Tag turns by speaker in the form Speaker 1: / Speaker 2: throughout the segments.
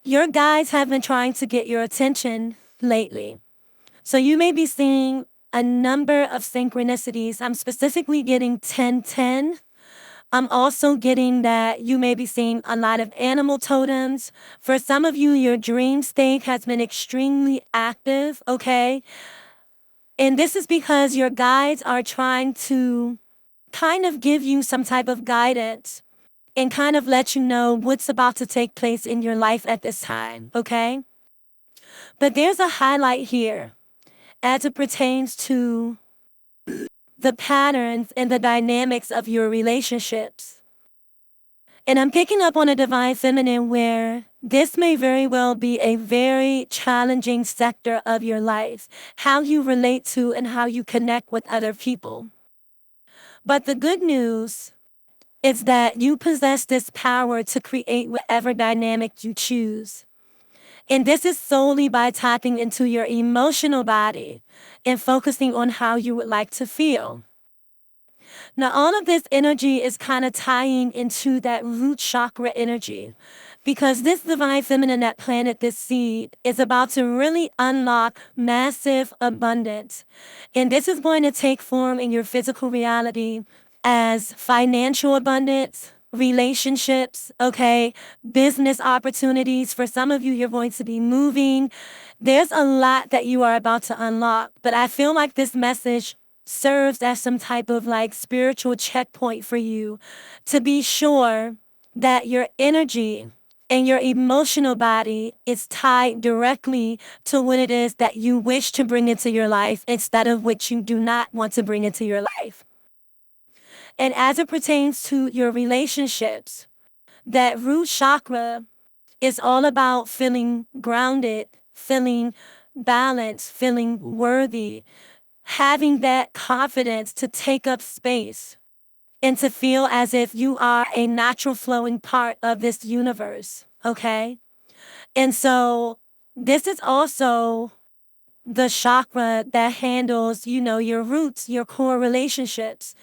Speaker 1: Your guides have been trying to get your attention lately. So you may be seeing a number of synchronicities. I'm specifically getting 1010. I'm also getting that you may be seeing a lot of animal totems. For some of you, your dream state has been extremely active, okay? And this is because your guides are trying to kind of give you some type of guidance and kind of let you know what's about to take place in your life at this time, okay? But there's a highlight here as it pertains to the patterns and the dynamics of your relationships. And I'm picking up on a divine feminine where this may very well be a very challenging sector of your life, how you relate to and how you connect with other people. But the good news is that you possess this power to create whatever dynamic you choose. And this is solely by tapping into your emotional body and focusing on how you would like to feel. Now, all of this energy is kind of tying into that root chakra energy because this divine feminine that planted this seed is about to really unlock massive abundance. And this is going to take form in your physical reality as financial abundance, relationships, okay, business opportunities. For some of you, you're going to be moving. There's a lot that you are about to unlock, but I feel like this message serves as some type of like spiritual checkpoint for you to be sure that your energy and your emotional body is tied directly to what it is that you wish to bring into your life instead of what you do not want to bring into your life. And as it pertains to your relationships, that root chakra is all about feeling grounded, feeling balanced, feeling worthy, having that confidence to take up space and to feel as if you are a natural flowing part of this universe, okay? And so this is also the chakra that handles, your roots, your core relationships,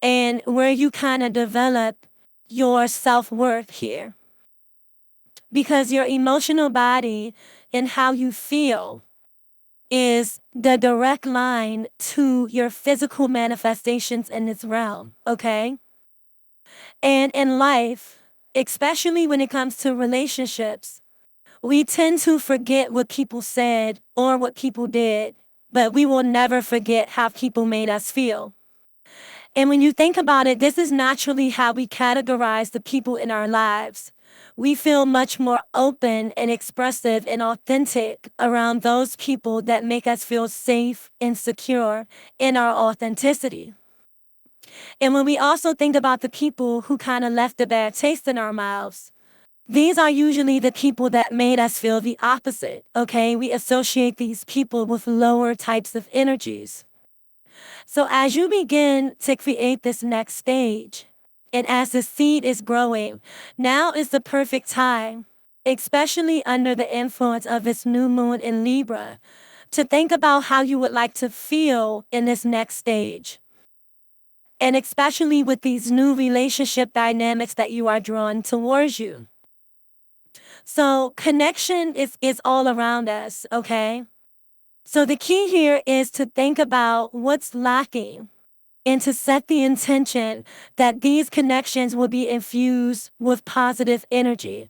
Speaker 1: and where you kind of develop your self-worth here. Because your emotional body and how you feel is the direct line to your physical manifestations in this realm, okay? And in life, especially when it comes to relationships, we tend to forget what people said or what people did, but we will never forget how people made us feel. And when you think about it, this is naturally how we categorize the people in our lives. We feel much more open and expressive and authentic around those people that make us feel safe and secure in our authenticity. And when we also think about the people who kind of left a bad taste in our mouths, these are usually the people that made us feel the opposite, okay? We associate these people with lower types of energies. So as you begin to create this next stage, and as the seed is growing, now is the perfect time, especially under the influence of this new moon in Libra, to think about how you would like to feel in this next stage. And especially with these new relationship dynamics that you are drawn towards you. So connection is all around us, okay? So the key here is to think about what's lacking and to set the intention that these connections will be infused with positive energy.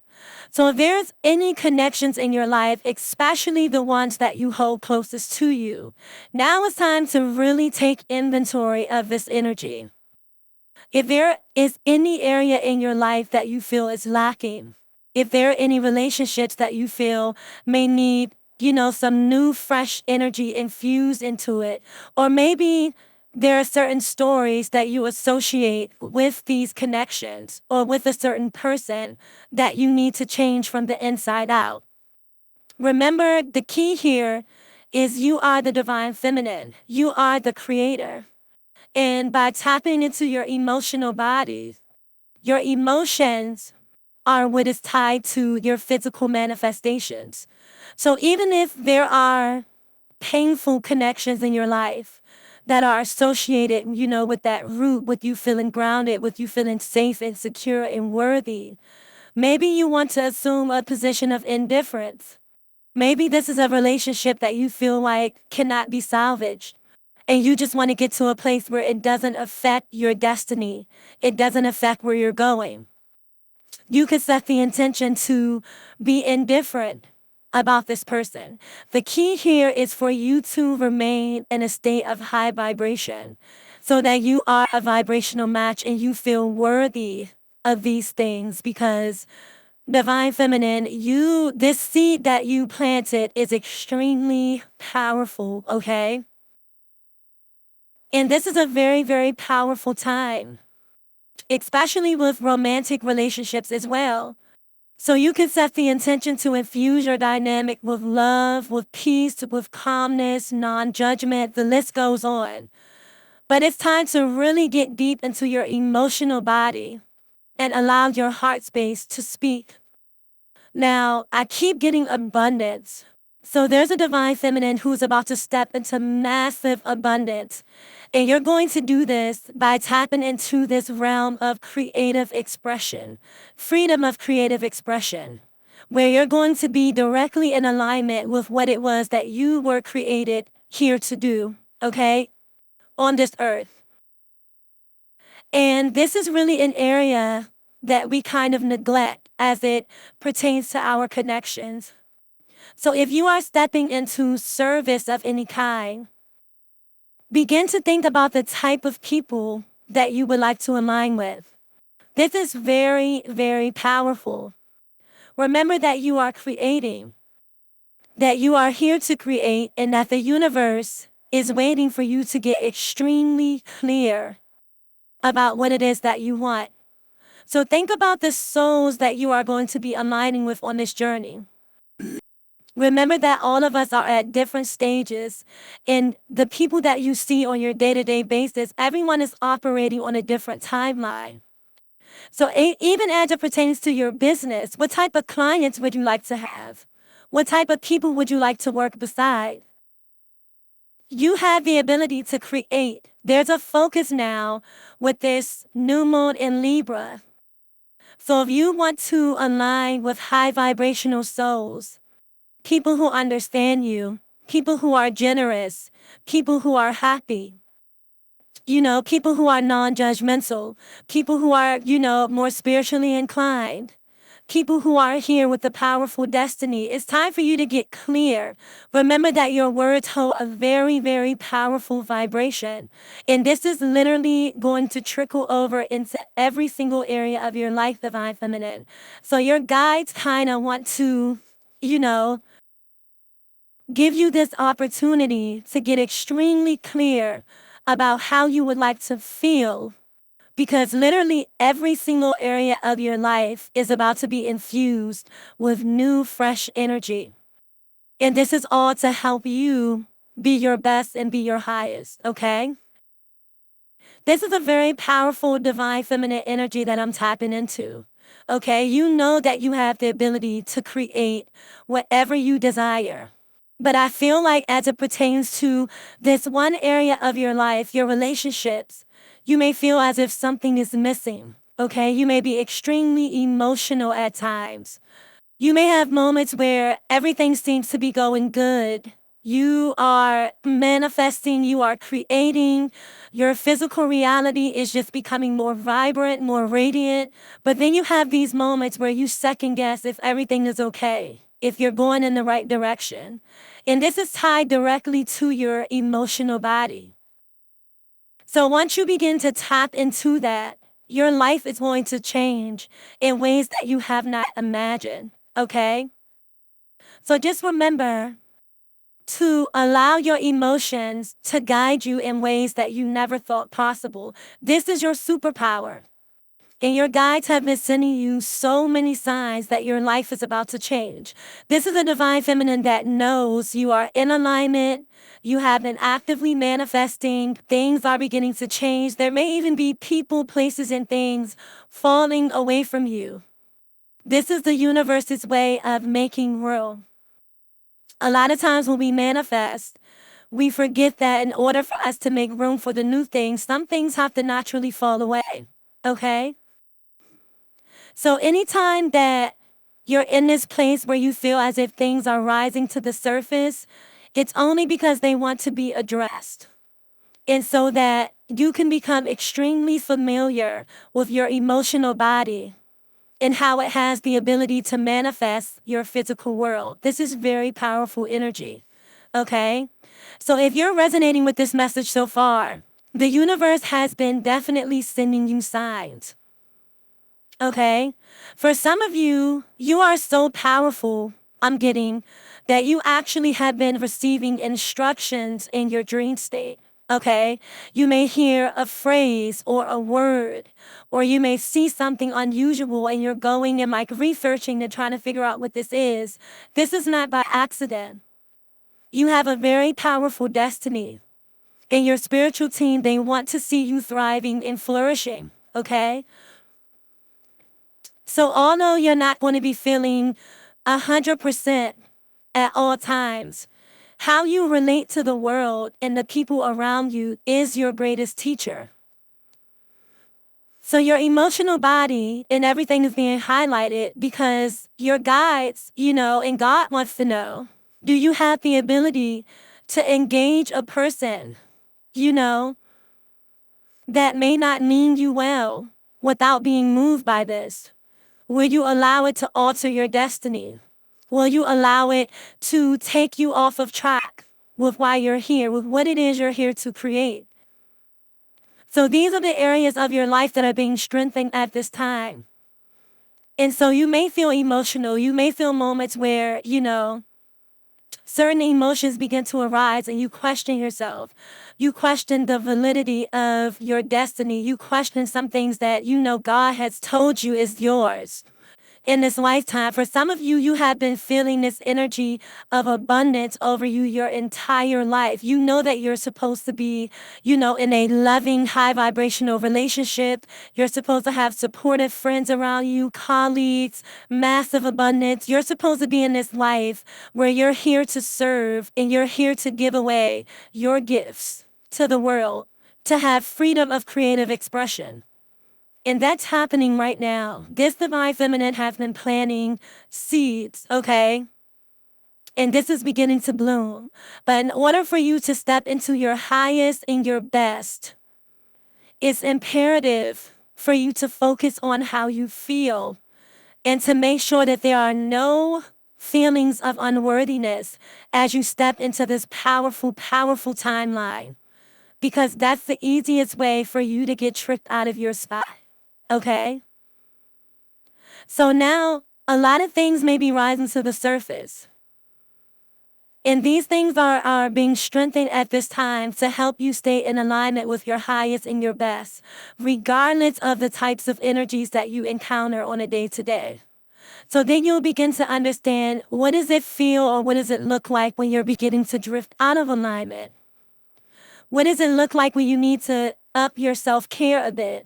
Speaker 1: So if there's any connections in your life, especially the ones that you hold closest to you, now is time to really take inventory of this energy. If there is any area in your life that you feel is lacking, if there are any relationships that you feel may need, some new fresh energy infused into it, or maybe there are certain stories that you associate with these connections or with a certain person that you need to change from the inside out. Remember, the key here is you are the divine feminine. You are the creator. And by tapping into your emotional body, your emotions are what is tied to your physical manifestations. So even if there are painful connections in your life that are associated, with that root, with you feeling grounded, with you feeling safe and secure and worthy, Maybe you want to assume a position of indifference. Maybe this is a relationship that you feel like cannot be salvaged. And you just want to get to a place where it doesn't affect your destiny. It doesn't affect where you're going. You could set the intention to be indifferent about this person. The key here is for you to remain in a state of high vibration so that you are a vibrational match and you feel worthy of these things, because Divine Feminine, this seed that you planted is extremely powerful, okay? And this is a very, very powerful time, especially with romantic relationships as well. So you can set the intention to infuse your dynamic with love, with peace, with calmness, non-judgment, the list goes on. But it's time to really get deep into your emotional body and allow your heart space to speak. Now, I keep getting abundance. So there's a Divine Feminine who's about to step into massive abundance. And you're going to do this by tapping into this realm of creative expression, freedom of creative expression, where you're going to be directly in alignment with what it was that you were created here to do, okay, on this earth. And this is really an area that we kind of neglect as it pertains to our connections. So if you are stepping into service of any kind, begin to think about the type of people that you would like to align with. This is very, very powerful. Remember that you are creating, that you are here to create, and that the universe is waiting for you to get extremely clear about what it is that you want. So think about the souls that you are going to be aligning with on this journey. Remember that all of us are at different stages, and the people that you see on your day-to-day basis, everyone is operating on a different timeline. So even as it pertains to your business, what type of clients would you like to have? What type of people would you like to work beside? You have the ability to create. There's a focus now with this new moon in Libra. So if you want to align with high vibrational souls, people who understand you, people who are generous, people who are happy, people who are non-judgmental, people who are, more spiritually inclined, people who are here with a powerful destiny. It's time for you to get clear. Remember that your words hold a very, very powerful vibration. And this is literally going to trickle over into every single area of your life, Divine Feminine. So your guides kind of want to, give you this opportunity to get extremely clear about how you would like to feel, because literally every single area of your life is about to be infused with new, fresh energy. And this is all to help you be your best and be your highest, okay? This is a very powerful Divine Feminine energy that I'm tapping into, okay? You know that you have the ability to create whatever you desire. But I feel like as it pertains to this one area of your life, your relationships, you may feel as if something is missing, okay? You may be extremely emotional at times. You may have moments where everything seems to be going good. You are manifesting, you are creating. Your physical reality is just becoming more vibrant, more radiant. But then you have these moments where you second guess if everything is okay, if you're going in the right direction. And this is tied directly to your emotional body. So once you begin to tap into that, your life is going to change in ways that you have not imagined, okay? So just remember to allow your emotions to guide you in ways that you never thought possible. This is your superpower. And your guides have been sending you so many signs that your life is about to change. This is a Divine Feminine that knows you are in alignment. You have been actively manifesting. Things are beginning to change. There may even be people, places, and things falling away from you. This is the universe's way of making room. A lot of times when we manifest, we forget that in order for us to make room for the new things, some things have to naturally fall away, okay? So anytime that you're in this place where you feel as if things are rising to the surface, it's only because they want to be addressed. And so that you can become extremely familiar with your emotional body and how it has the ability to manifest your physical world. This is very powerful energy. Okay? So if you're resonating with this message so far, the universe has been definitely sending you signs. Okay? For some of you, you are so powerful, I'm getting, that you actually have been receiving instructions in your dream state. Okay? You may hear a phrase or a word, or you may see something unusual and you're going and like researching and trying to figure out what this is. This is not by accident. You have a very powerful destiny. And your spiritual team, they want to see you thriving and flourishing. Okay? So although you're not going to be feeling 100% at all times, how you relate to the world and the people around you is your greatest teacher. So your emotional body and everything is being highlighted because your guides, and God wants to know, do you have the ability to engage a person, that may not mean you well without being moved by this? Will you allow it to alter your destiny? Will you allow it to take you off of track with why you're here, with what it is you're here to create? So these are the areas of your life that are being strengthened at this time. And so you may feel emotional. You may feel moments where, certain emotions begin to arise and you question yourself. You question the validity of your destiny. You question some things that God has told you is yours in this lifetime. For some of you, you have been feeling this energy of abundance over you your entire life. You know that you're supposed to be, in a loving, high vibrational relationship. You're supposed to have supportive friends around you, colleagues, massive abundance. You're supposed to be in this life where you're here to serve and you're here to give away your gifts to the world, to have freedom of creative expression. And that's happening right now. This divine feminine has been planting seeds, okay? And this is beginning to bloom. But in order for you to step into your highest and your best, it's imperative for you to focus on how you feel and to make sure that there are no feelings of unworthiness as you step into this powerful, powerful timeline. Because that's the easiest way for you to get tricked out of your spot. Okay? So now, a lot of things may be rising to the surface. And these things are being strengthened at this time to help you stay in alignment with your highest and your best, regardless of the types of energies that you encounter on a day-to-day. So then you'll begin to understand, what does it feel or what does it look like when you're beginning to drift out of alignment? What does it look like when you need to up your self-care a bit?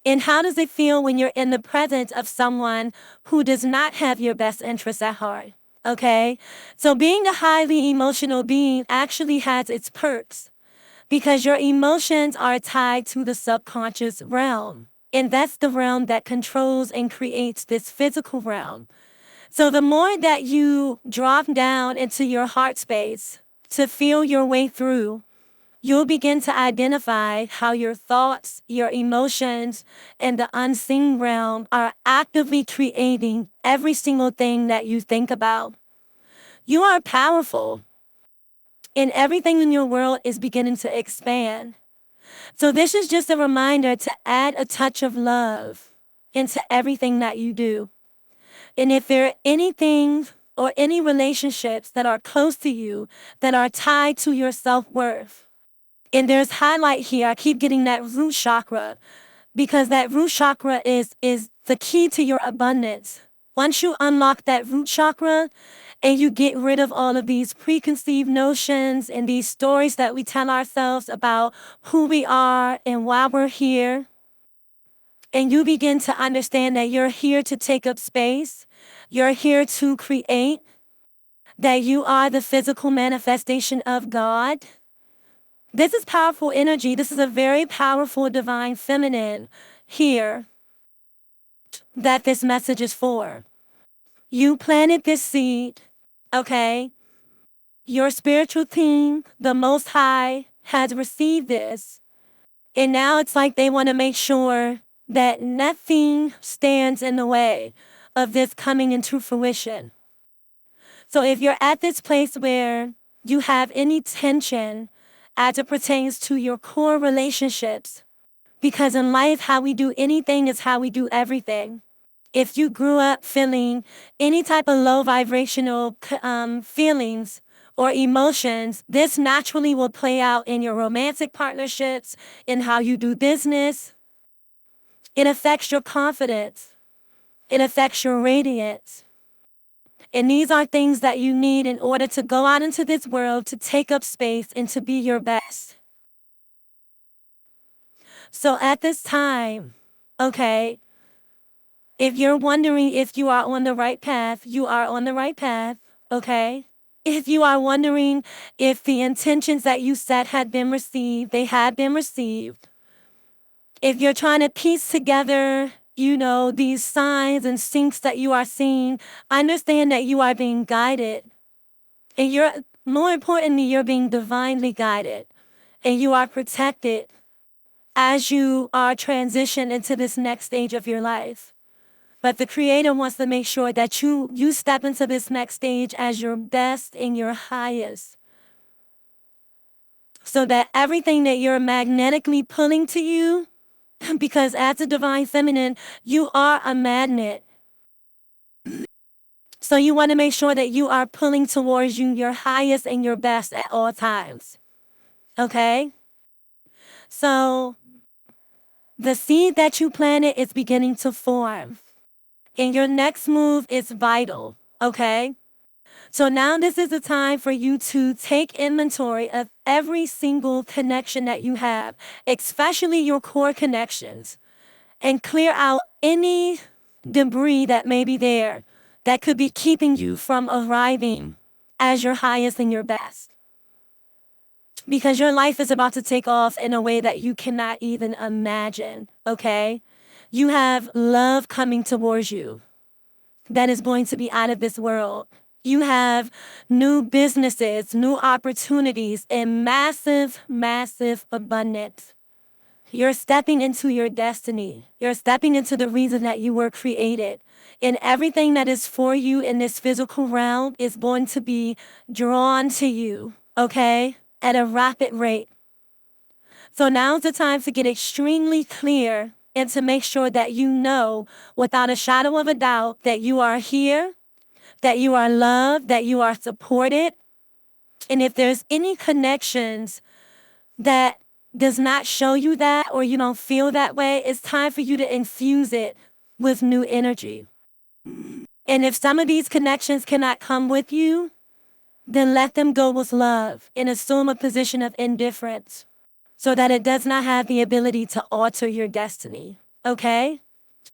Speaker 1: And how does it feel when you're in the presence of someone who does not have your best interests at heart? Okay? So being a highly emotional being actually has its perks because your emotions are tied to the subconscious realm. And that's the realm that controls and creates this physical realm. So the more that you drop down into your heart space to feel your way through, you'll begin to identify how your thoughts, your emotions, and the unseen realm are actively creating every single thing that you think about. You are powerful, and everything in your world is beginning to expand. So this is just a reminder to add a touch of love into everything that you do. And if there are anything or any relationships that are close to you that are tied to your self-worth, and there's highlight here, I keep getting that root chakra, because that root chakra is the key to your abundance. Once you unlock that root chakra and you get rid of all of these preconceived notions and these stories that we tell ourselves about who we are and why we're here, and you begin to understand that you're here to take up space, you're here to create, that you are the physical manifestation of God. This is powerful energy. This is a very powerful divine feminine here. that this message is for. You planted this seed, okay? Your spiritual team, the Most High, has received this. And now it's like they want to make sure that nothing stands in the way of this coming into fruition. So if you're at this place where you have any tension as it pertains to your core relationships, because in life, how we do anything is how we do everything. If you grew up feeling any type of low vibrational feelings or emotions, this naturally will play out in your romantic partnerships, in how you do business. It affects your confidence. It affects your radiance. And these are things that you need in order to go out into this world, to take up space, and to be your best. So at this time, okay, if you're wondering if you are on the right path, you are on the right path, okay? If you are wondering if the intentions that you set had been received, they had been received. If you're trying to piece together, these signs and syncs that you are seeing, understand that you are being guided. And more importantly, you're being divinely guided. And you are protected as you are transitioned into this next stage of your life. But the Creator wants to make sure that you step into this next stage as your best and your highest. So that everything that you're magnetically pulling to you, because as a divine feminine, you are a magnet. So you want to make sure that you are pulling towards you your highest and your best at all times. Okay? So the seed that you planted is beginning to form. And your next move is vital, okay? So now this is the time for you to take inventory of every single connection that you have, especially your core connections, and clear out any debris that may be there that could be keeping you from arriving as your highest and your best. Because your life is about to take off in a way that you cannot even imagine, okay? You have love coming towards you that is going to be out of this world. You have new businesses, new opportunities, and massive, massive abundance. You're stepping into your destiny. You're stepping into the reason that you were created. And everything that is for you in this physical realm is going to be drawn to you, okay? At a rapid rate. So now's the time to get extremely clear and to make sure that you know without a shadow of a doubt that you are here, that you are loved, that you are supported. And if there's any connections that does not show you that or you don't feel that way, it's time for you to infuse it with new energy. And if some of these connections cannot come with you, then let them go with love and assume a position of indifference so that it does not have the ability to alter your destiny, okay?